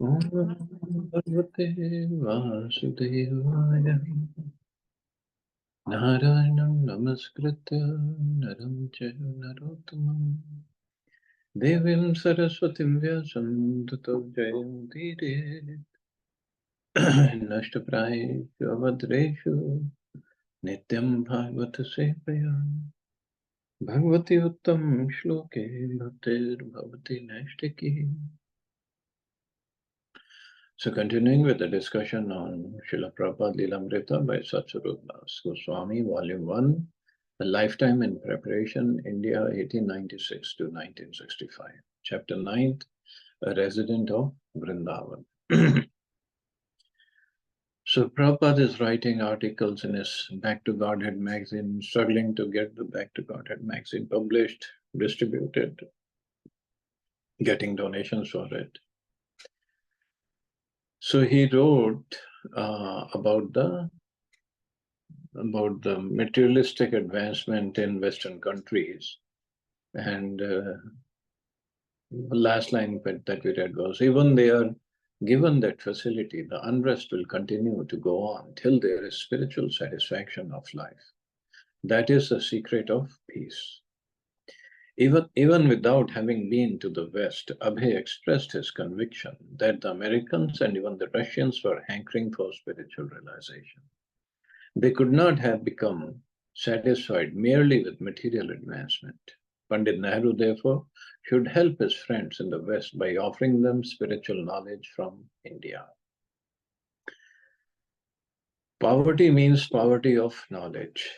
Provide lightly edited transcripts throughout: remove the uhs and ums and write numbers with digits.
Om Bhagavate Vasudevaya Narayanam Namaskritya Naram Chaiva Narottamam Devim Saraswatim Vyasam Tato Jayamudire Nashtaprayeshu Avadreshu Nityam Bhagavata Sevaya Bhagavati Uttam Shloke Bhaktir Bhavati Nashtaki. So continuing with the discussion on Srila Prabhupada Lilamrita by Satsvarup Das Goswami, Volume 1, A Lifetime in Preparation, India, 1896 to 1965. Chapter 9, A Resident of Vrindavan. So Prabhupada is writing articles in his Back to Godhead magazine, struggling to get the Back to Godhead magazine published, distributed, getting donations for it. So he wrote about the materialistic advancement in Western countries. And the last line that we read was, even they are given that facility, the unrest will continue to go on till there is spiritual satisfaction of life. That is the secret of peace. Even without having been to the West, Abhay expressed his conviction that the Americans and even the Russians were hankering for spiritual realization. They could not have become satisfied merely with material advancement. Pandit Nehru, therefore, should help his friends in the West by offering them spiritual knowledge from India. Poverty means poverty of knowledge.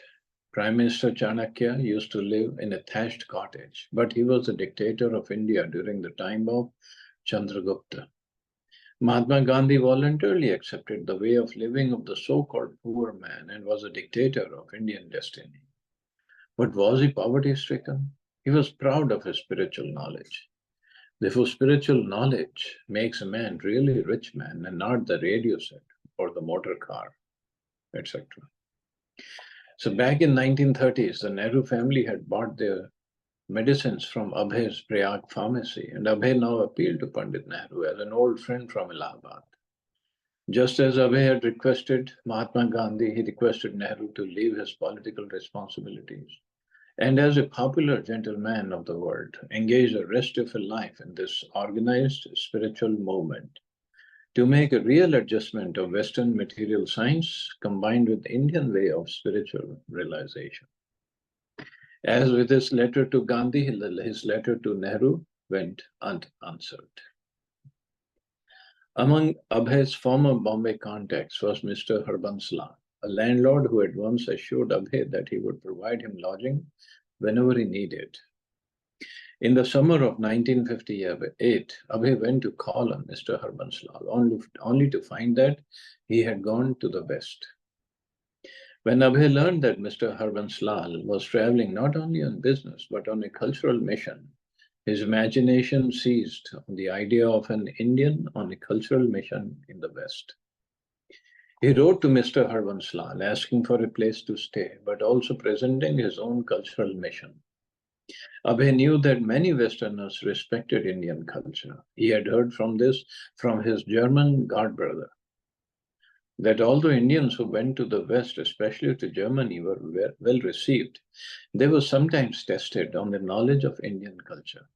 Prime Minister Chanakya used to live in a thatched cottage, but he was the dictator of India during the time of Chandragupta. Mahatma Gandhi voluntarily accepted the way of living of the so-called poor man and was a dictator of Indian destiny. But was he poverty-stricken? He was proud of his spiritual knowledge. Therefore, spiritual knowledge makes a man really rich man and not the radio set or the motor car, etc. So back in 1930s, the Nehru family had bought their medicines from Abhay's Prayag pharmacy, and Abhay now appealed to Pandit Nehru as an old friend from Allahabad. Just as Abhay had requested Mahatma Gandhi, he requested Nehru to leave his political responsibilities and as a popular gentleman of the world, engage the rest of his life in this organized spiritual movement to make a real adjustment of Western material science combined with the Indian way of spiritual realization. As with his letter to Gandhi, his letter to Nehru went unanswered. Among Abhay's former Bombay contacts was Mr. Harbans Lal, a landlord who had once assured Abhay that he would provide him lodging whenever he needed. In the summer of 1958, Abhay went to call on Mr. Harbans Lal, only to find that he had gone to the West. When Abhay learned that Mr. Harbans Lal was traveling not only on business but on a cultural mission, his imagination seized on the idea of an Indian on a cultural mission in the West. He wrote to Mr. Harbans Lal asking for a place to stay, but also presenting his own cultural mission. Abhay knew that many Westerners respected Indian culture. He had heard from this from his German god brother, that although Indians who went to the West, especially to Germany, were well received, they were sometimes tested on the knowledge of Indian culture.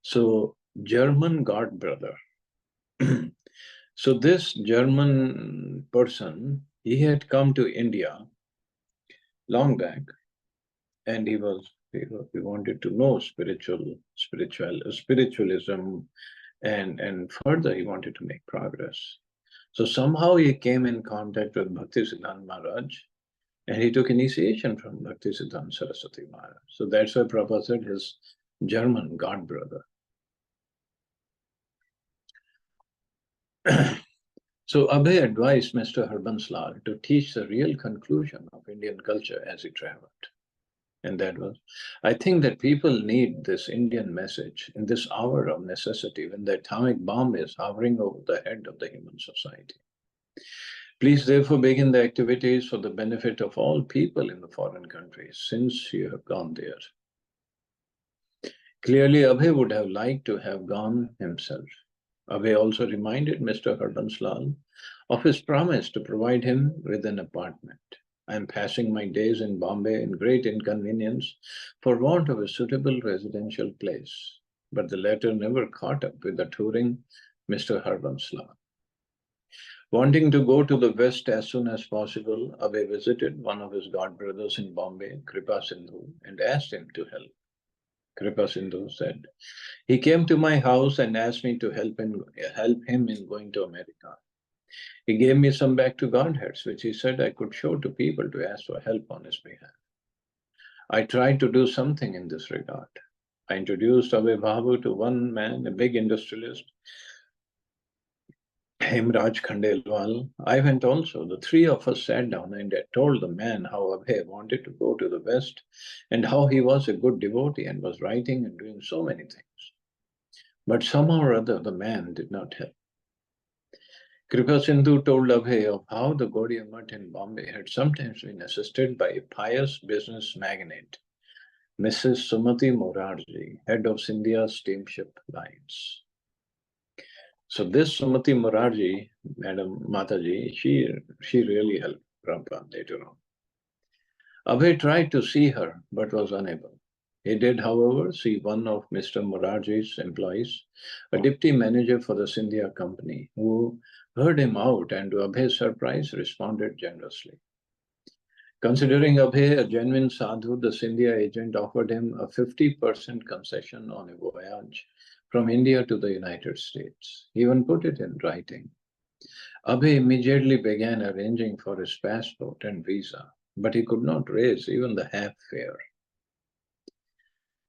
So, German god brother. So this German person, he had come to India long back, and he wanted to know spiritualism, and further he wanted to make progress. So somehow he came in contact with Bhaktisiddhanta Maharaj, and he took initiation from Bhaktisiddhanta Saraswati Maharaj. So that's why Prabhupada said his German god brother. So Abhay advised Mr. Harbans Lal to teach the real conclusion of Indian culture as he traveled. And that was, I think that people need this Indian message in this hour of necessity when the atomic bomb is hovering over the head of the human society. Please therefore begin the activities for the benefit of all people in the foreign countries, since you have gone there. Clearly, Abhay would have liked to have gone himself. Abhay also reminded Mr. Harbanslal of his promise to provide him with an apartment. I am passing my days in Bombay in great inconvenience for want of a suitable residential place. But the latter never caught up with the touring Mr. Harbanslal. Wanting to go to the West as soon as possible, Abhay visited one of his godbrothers in Bombay, Kripa Sindhu, and asked him to help. Kripa Sindhu said, "He came to my house and asked me to help him in going to America. He gave me some back to Godheads, which he said I could show to people to ask for help on his behalf. I tried to do something in this regard. I introduced Abhay Babu to one man, a big industrialist, Hemraj Khandelwal. I went also. The three of us sat down and I told the man how Abhay wanted to go to the West and how he was a good devotee and was writing and doing so many things. But somehow or other, the man did not help. Kripa Sindhu told Abhay of how the Gaudiya Mutt in Bombay had sometimes been assisted by a pious business magnate, Mrs. Sumati Morarji, head of Scindia Steamship Lines. So this Sumati Morarji, Madam Mataji, she really helped Prabhupada later on. Abhay tried to see her, but was unable. He did, however, see one of Mr. Morarji's employees, a deputy manager for the Scindia company, who heard him out and to Abhay's surprise responded generously. Considering Abhay a genuine sadhu, the Scindia agent offered him a 50% concession on a voyage from India to the United States. He even put it in writing. Abhay immediately began arranging for his passport and visa, but he could not raise even the half fare.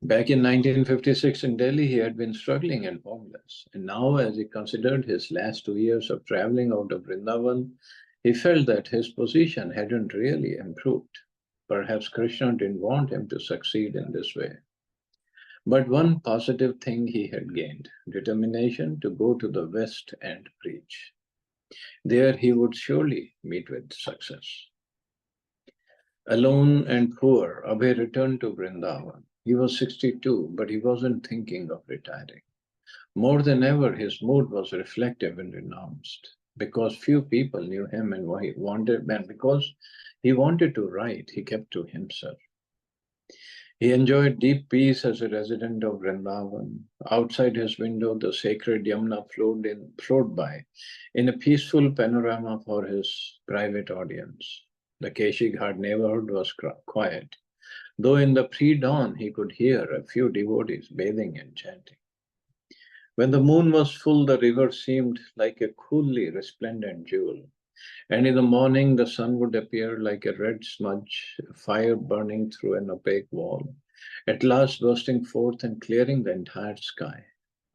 Back in 1956 in Delhi, he had been struggling and homeless. And now, as he considered his last 2 years of traveling out of Vrindavan, he felt that his position hadn't really improved. Perhaps Krishna didn't want him to succeed in this way. But one positive thing he had gained, determination to go to the West and preach. There he would surely meet with success. Alone and poor, Abhay returned to Vrindavan. He was 62, but he wasn't thinking of retiring. More than ever, his mood was reflective and renounced, because few people knew him and what he wanted, and because he wanted to write, he kept to himself. He enjoyed deep peace as a resident of Vrindavan. Outside his window, the sacred Yamuna flowed by in a peaceful panorama for his private audience. The Keshi Ghat neighborhood was quiet, though in the pre-dawn he could hear a few devotees bathing and chanting. When the moon was full, the river seemed like a coolly resplendent jewel. And in the morning, the sun would appear like a red smudge, a fire burning through an opaque wall, at last bursting forth and clearing the entire sky,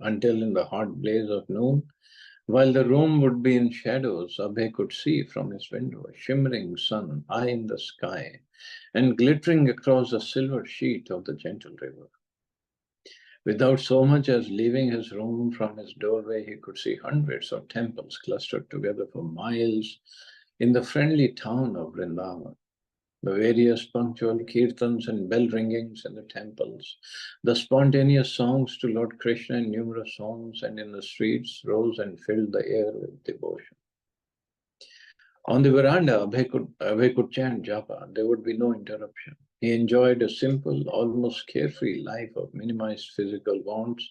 until in the hot blaze of noon, while the room would be in shadows, Abhay could see from his window a shimmering sun high in the sky and glittering across the silver sheet of the gentle river. Without so much as leaving his room, from his doorway, he could see hundreds of temples clustered together for miles in the friendly town of Vrindavan. The various punctual kirtans and bell ringings in the temples, the spontaneous songs to Lord Krishna in numerous homes and in the streets rose and filled the air with devotion. On the veranda, Abhay could chant japa. There would be no interruption. He enjoyed a simple, almost carefree life of minimized physical wants,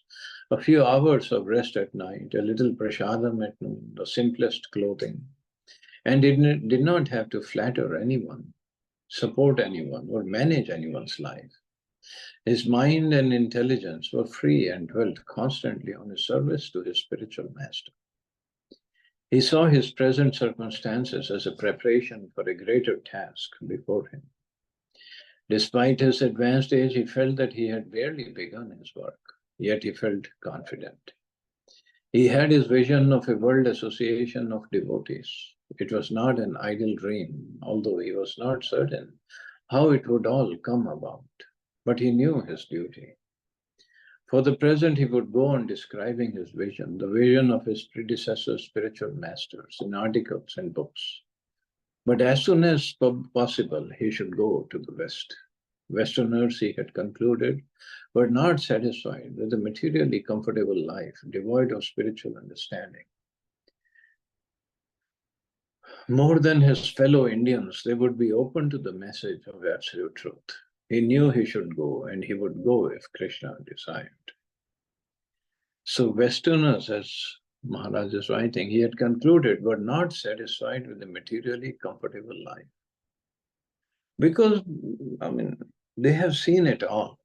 a few hours of rest at night, a little prasadam at noon, the simplest clothing, and did not have to flatter anyone, support anyone, or manage anyone's life. His mind and intelligence were free and dwelt constantly on his service to his spiritual master. He saw his present circumstances as a preparation for a greater task before him. Despite his advanced age, he felt that he had barely begun his work, yet he felt confident. He had his vision of a world association of devotees. It was not an idle dream, although he was not certain how it would all come about, but he knew his duty. For the present, he would go on describing his vision, the vision of his predecessors, spiritual masters, in articles and books. But as soon as possible, he should go to the West. Westerners, he had concluded, were not satisfied with a materially comfortable life, devoid of spiritual understanding. More than his fellow Indians, they would be open to the message of absolute truth. He knew he should go, and he would go if Krishna desired. So Westerners, as Maharaj is writing, he had concluded, were not satisfied with a materially comfortable life. Because, I mean, they have seen it all.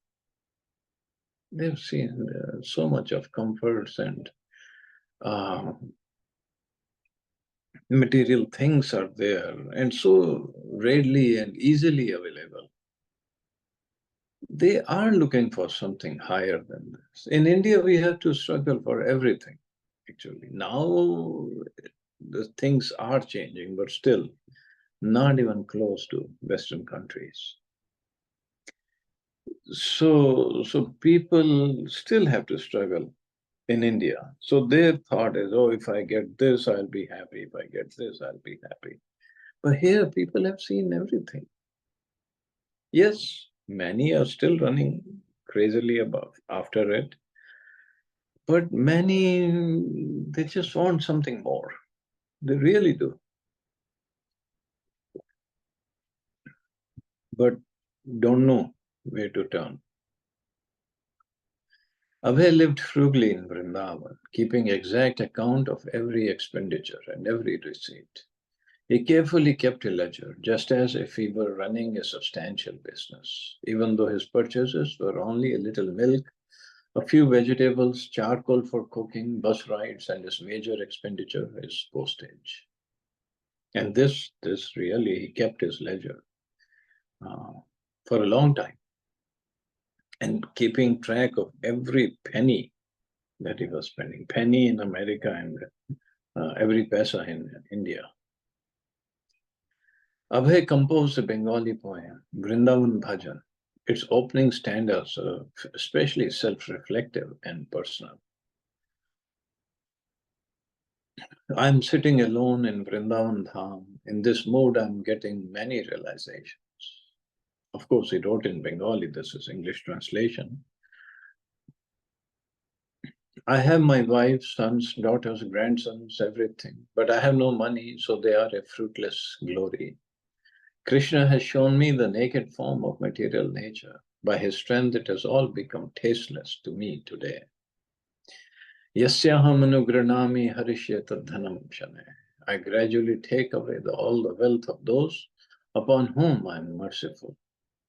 They've seen so much of comforts and material things are there and so readily and easily available. They are looking for something higher than this. In India, we have to struggle for everything, actually. Now, the things are changing, but still not even close to Western countries. So people still have to struggle in India. So their thought is, oh, if I get this, I'll be happy. If I get this, I'll be happy. But here, people have seen everything. Yes, many are still running crazily after it. But many, they just want something more. They really do. But don't know where to turn. Abhay lived frugally in Vrindavan, keeping exact account of every expenditure and every receipt. He carefully kept a ledger, just as if he were running a substantial business, even though his purchases were only a little milk, a few vegetables, charcoal for cooking, bus rides, and his major expenditure is postage. And this really, he kept his ledger for a long time and keeping track of every penny that he was spending. Penny in America and every paisa in India. Abhay composed a Bengali poem, Vrindavan Bhajan. Its opening stanzas are especially self-reflective and personal. I'm sitting alone in Vrindavan Dham. In this mood, I'm getting many realizations. Of course, he wrote in Bengali. This is English translation. I have my wife, sons, daughters, grandsons, everything, but I have no money, so they are a fruitless glory. Krishna has shown me the naked form of material nature. By his strength, it has all become tasteless to me today. Yasyaham anugranami harishyata dhanam shane. I gradually take away all the wealth of those upon whom I am merciful.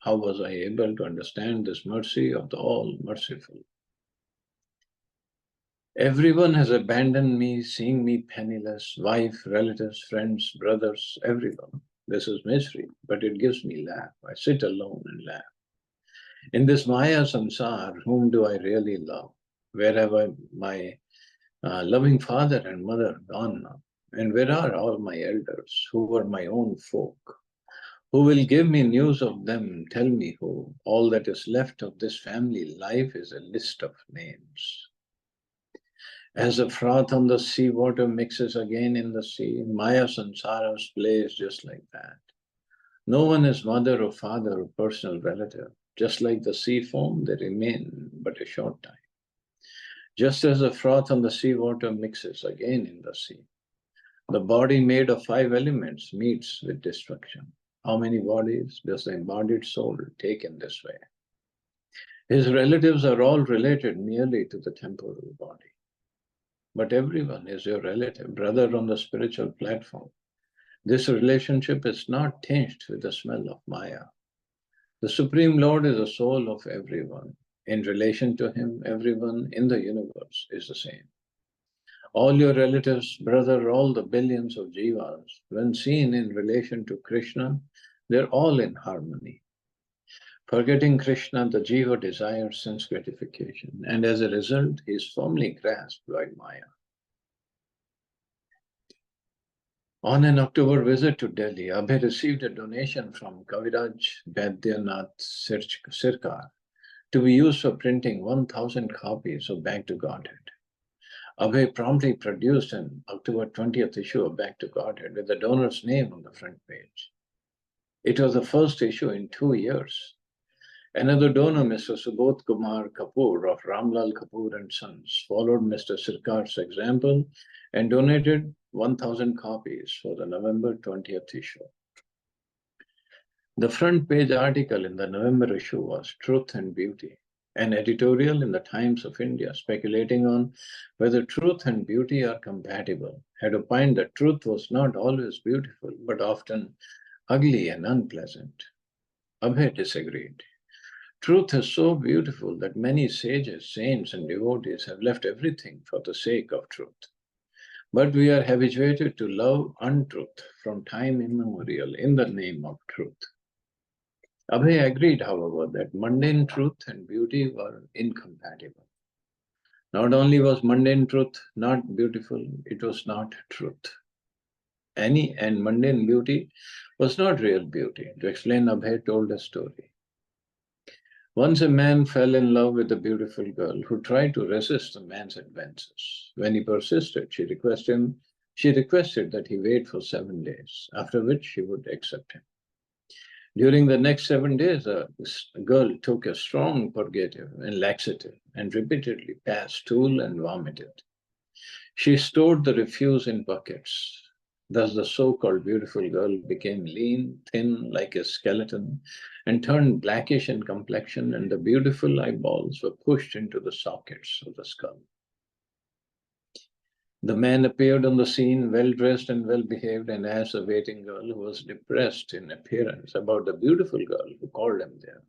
How was I able to understand this mercy of the all-merciful? Everyone has abandoned me, seeing me penniless, wife, relatives, friends, brothers, everyone. This is misery, but it gives me laugh. I sit alone and laugh. In this Maya Samsar, whom do I really love? Where have my loving father and mother gone now? And where are all my elders, who were my own folk? Who will give me news of them? Tell me who. All that is left of this family life is a list of names. As the froth on the sea water mixes again in the sea, Maya Sansara's plays just like that. No one is mother or father or personal relative. Just like the sea foam, they remain but a short time. Just as the froth on the sea water mixes again in the sea, the body made of 5 elements meets with destruction. How many bodies does the embodied soul take in this way? His relatives are all related merely to the temporal body. But everyone is your relative, brother on the spiritual platform. This relationship is not tinged with the smell of Maya. The Supreme Lord is the soul of everyone. In relation to him, everyone in the universe is the same. All your relatives, brother, all the billions of jivas, when seen in relation to Krishna, they're all in harmony. Forgetting Krishna, the jiva desires sense gratification, and as a result, he is firmly grasped by Maya. On an October visit to Delhi, Abhay received a donation from Kaviraj Vaidyanath Sirkar to be used for printing 1,000 copies of Back to Godhead. Abhay promptly produced an October 20th issue of Back to Godhead with the donor's name on the front page. It was the first issue in 2 years. Another donor, Mr. Subodh Kumar Kapoor of Ramlal Kapoor and Sons, followed Mr. Sirkar's example and donated 1,000 copies for the November 20th issue. The front page article in the November issue was Truth and Beauty, an editorial in the Times of India speculating on whether truth and beauty are compatible, had opined that truth was not always beautiful, but often ugly and unpleasant. Abhay disagreed. Truth is so beautiful that many sages, saints, and devotees have left everything for the sake of truth. But we are habituated to love untruth from time immemorial in the name of truth. Abhay agreed, however, that mundane truth and beauty were incompatible. Not only was mundane truth not beautiful, it was not truth. And mundane beauty was not real beauty. To explain, Abhay told a story. Once a man fell in love with a beautiful girl who tried to resist the man's advances. When he persisted, she requested that he wait for 7 days, after which she would accept him. During the next 7 days, the girl took a strong purgative and laxative and repeatedly passed stool and vomited. She stored the refuse in buckets. Thus, the so-called beautiful girl became lean, thin, like a skeleton, and turned blackish in complexion, and the beautiful eyeballs were pushed into the sockets of the skull. The man appeared on the scene, well-dressed and well-behaved, and asked the waiting girl, who was depressed in appearance, about the beautiful girl who called him there.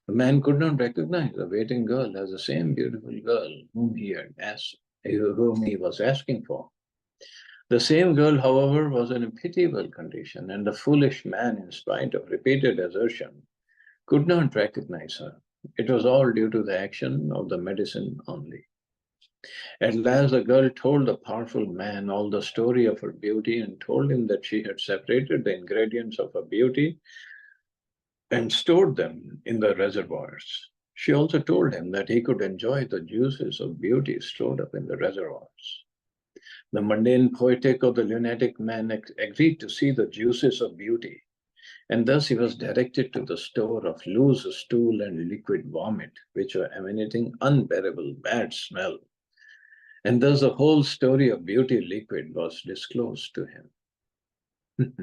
The man could not recognize the waiting girl as the same beautiful girl whom he was asking for. The same girl, however, was in a pitiable condition, and the foolish man, in spite of repeated assertion, could not recognize her. It was all due to the action of the medicine only. At last, the girl told the powerful man all the story of her beauty and told him that she had separated the ingredients of her beauty and stored them in the reservoirs. She also told him that he could enjoy the juices of beauty stored up in the reservoirs. The mundane poetic of the lunatic man agreed to see the juices of beauty, and thus he was directed to the store of loose stool and liquid vomit, which were emanating unbearable bad smell. And thus the whole story of beauty liquid was disclosed to him.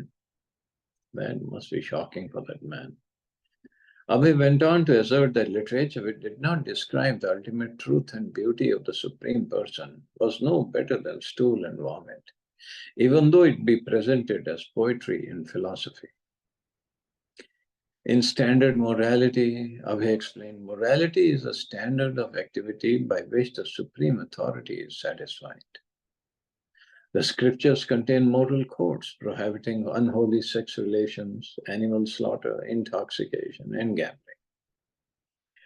That must be shocking for that man. Abhay went on to assert that literature, which did not describe the ultimate truth and beauty of the Supreme Person, was no better than stool and vomit, even though it be presented as poetry in philosophy. In standard morality, Abhay explained, morality is a standard of activity by which the supreme authority is satisfied. The scriptures contain moral codes prohibiting unholy sex relations, animal slaughter, intoxication, and gambling.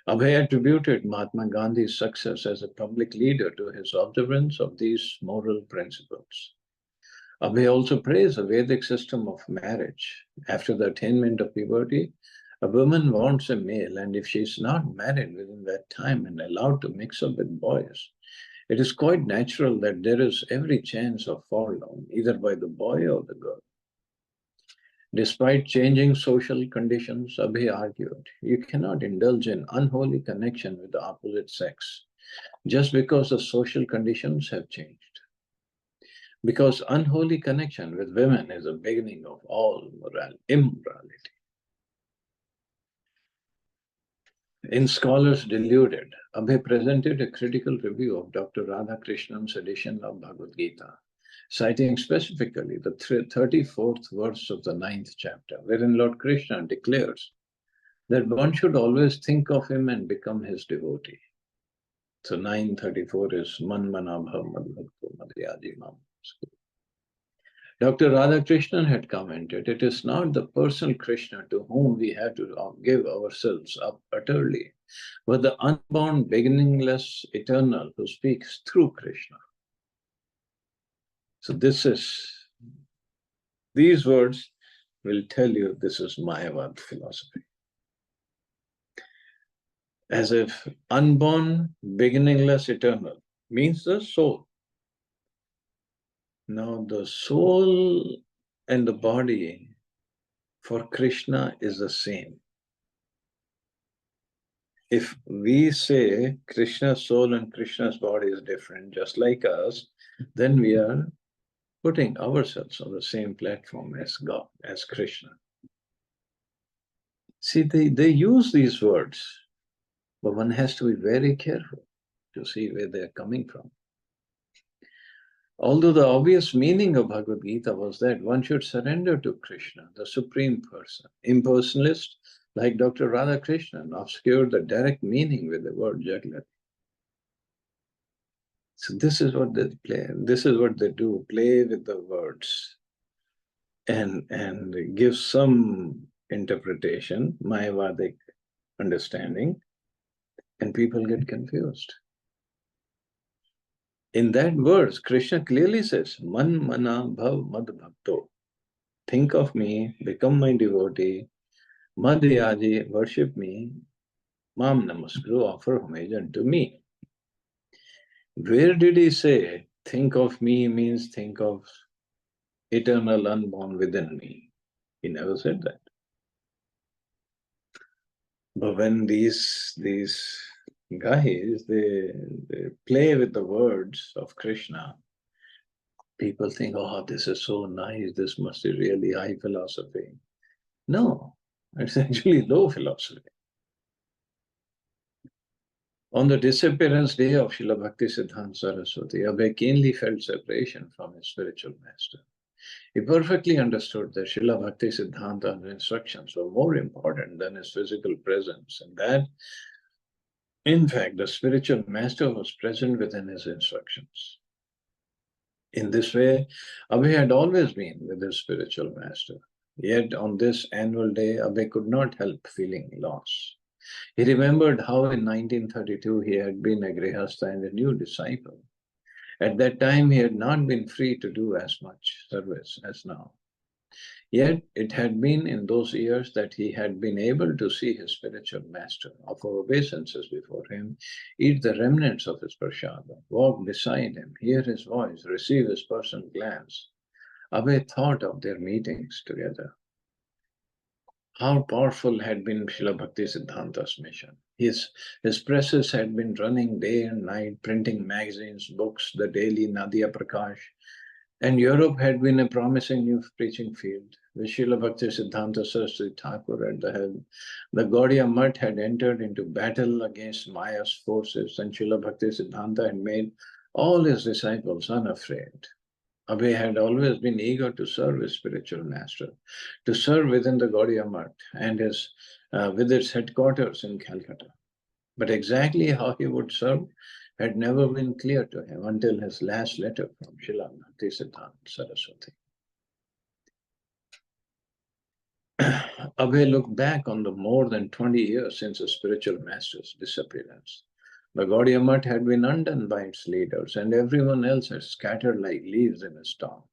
Abhay attributed Mahatma Gandhi's success as a public leader to his observance of these moral principles. Abhay also praised the Vedic system of marriage. After the attainment of puberty, a woman wants a male, and if she is not married within that time and allowed to mix up with boys, it is quite natural that there is every chance of fall down, either by the boy or the girl. Despite changing social conditions, Abhay argued, you cannot indulge in unholy connection with the opposite sex just because the social conditions have changed. Because unholy connection with women is the beginning of all immorality. In Scholars Deluded, Abhay presented a critical review of Dr. Radhakrishnan's edition of Bhagavad Gita, citing specifically the 34th verse of the 9th chapter, wherein Lord Krishna declares that one should always think of him and become his devotee. So 934 is Man Manabha Madhbhakto Madhyadi Mam. Dr. Radhakrishnan had commented, it is not the personal Krishna to whom we have to give ourselves up utterly, but the unborn, beginningless, eternal who speaks through Krishna. So these words will tell you this is Mayavad philosophy. As if unborn, beginningless, eternal means the soul. Now the soul and the body for Krishna is the same. If we say Krishna's soul and Krishna's body is different, just like us, then we are putting ourselves on the same platform as God, as Krishna. See, they use these words, but one has to be very careful to see where they're coming from. Although the obvious meaning of Bhagavad Gita was that one should surrender to Krishna, the Supreme Person. Impersonalists like Dr. Radhakrishnan obscured the direct meaning with the word Jagat. So this is what they play, this is what they do, play with the words and give some interpretation, Mayavadic understanding, and people get confused. In that verse, Krishna clearly says, Man mana bhav mad bhakto. Think of me, become my devotee, madhyaji, worship me, mam namaskru, offer homage unto me. Where did he say, think of me means think of eternal unborn within me? He never said that. But when these guys, they play with the words of Krishna, people think, oh, this is so nice, this must be really high philosophy. No, it's actually low philosophy. On the disappearance day of Srila Bhakti Siddhanta Saraswati, Abhay keenly felt separation from his spiritual master. He perfectly understood that Srila Bhakti Siddhanta's instructions were more important than his physical presence, and that, in fact, the spiritual master was present within his instructions. In this way, Abhay had always been with his spiritual master. Yet on this annual day, Abhay could not help feeling loss. He remembered how in 1932 he had been a grihastha and a new disciple. At that time, he had not been free to do as much service as now. Yet it had been in those years that he had been able to see his spiritual master, offer obeisances before him, eat the remnants of his prasada, walk beside him, hear his voice, receive his personal glance. Abhay thought of their meetings together. How powerful had been Srila Bhakti Siddhanta's mission. His presses had been running day and night, printing magazines, books, the daily Nadia Prakash, and Europe had been a promising new preaching field. With Srila Bhakti Siddhanta Saraswati Thakur at the head, the Gaudiya Mutt had entered into battle against Maya's forces, and Srila Bhakti Siddhanta had made all his disciples unafraid. Abhay had always been eager to serve his spiritual master, to serve within the Gaudiya Mutt and with its headquarters in Calcutta. But exactly how he would serve had never been clear to him until his last letter from Srila Bhakti Siddhanta Saraswati. Abhay looked back on the more than 20 years since his spiritual master's disappearance. The Gaudiya Mutt had been undone by its leaders, and everyone else had scattered like leaves in a storm.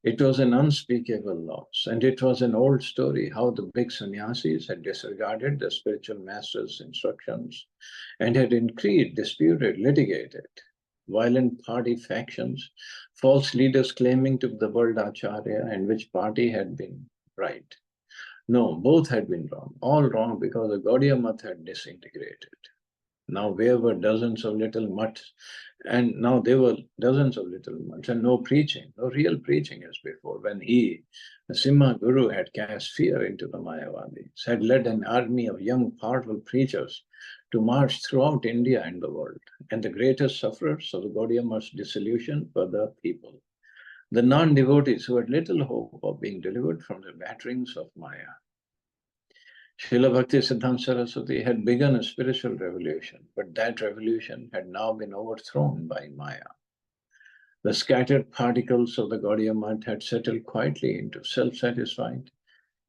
It was an unspeakable loss, and it was an old story how the big sannyasis had disregarded the spiritual master's instructions and had intrigued, disputed, litigated. Violent party factions, false leaders claiming to be the world acharya, and which party had been right. No, both had been wrong, all wrong because the Gaudiya Mutt had disintegrated. Now there were dozens of little mutts, and now there were dozens of little mutts, and no preaching, no real preaching as before, when he, the Simha Guru, had cast fear into the Mayavadis, had led an army of young, powerful preachers to march throughout India and the world. And the greatest sufferers of the Gaudiya Mutt's dissolution were the people, the non-devotees who had little hope of being delivered from the batterings of Maya. Srila Bhakti Siddhanta Saraswati had begun a spiritual revolution, but that revolution had now been overthrown by Maya. The scattered particles of the Gaudiya Mutt had settled quietly into self-satisfied,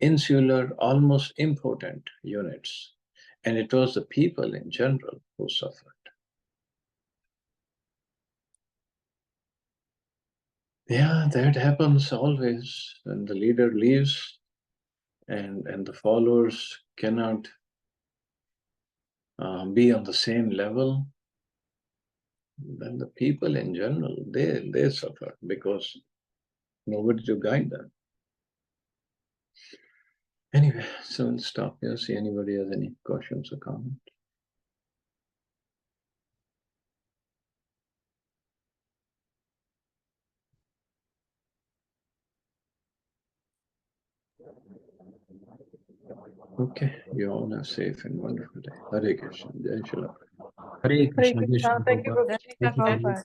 insular, almost impotent units, and it was the people in general who suffered. Yeah, that happens always when the leader leaves and the followers cannot be on the same level. Then the people in general, they suffer because nobody to guide them. Anyway, so we'll stop here. See anybody has any questions or comments. Okay, you all have safe and wonderful day. Hare Krishna. Jai Srila. Hare Hare Krishna, Jai Krishna. Shri Thank you, Prabhupada. Prabhuji. Thank you, Prabhupada.